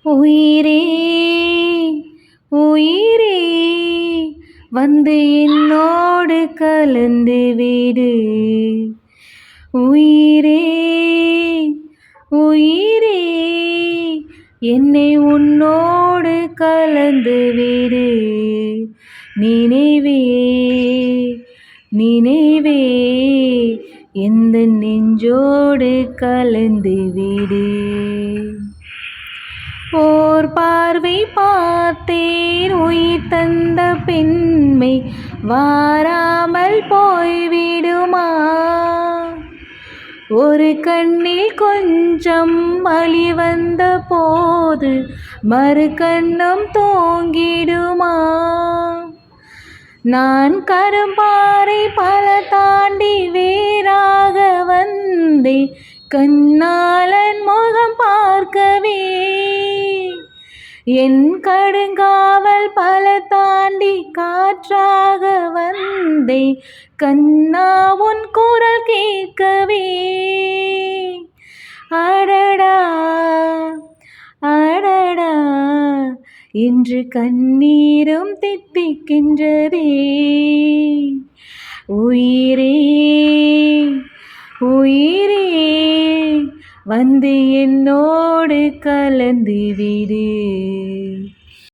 உயிரே உயிரே வந்து என்னோடு கலந்து விடு. உயிரே உயிரே என்னை உன்னோடு கலந்து விடு. நினைவே நினைவே எந்த நெஞ்சோடு கலந்து விடு. ஓர் பார்வை பார்த்தேன் உயிர் தந்த பெண்மை வாராமல் போய்விடுமா. ஒரு கண்ணில் கொஞ்சம் வலி வந்த போது மறு கண்ணம் தூங்கிடுமா. நான் கரும்பாறை பல தாண்டி வேறாக வந்தேன் கண்ணாளன் முகம் பார்க்கவே. என் கடுங்காவல் பல தாண்டி காற்றாக வந்தேன் கண்ணா உன் குரல் கேட்கவே. அடடா அடடா இன்று கண்ணீரும் தித்திக்கின்றதே. உயிரே உயிரே வந்து என்னோடு கலந்து விடு.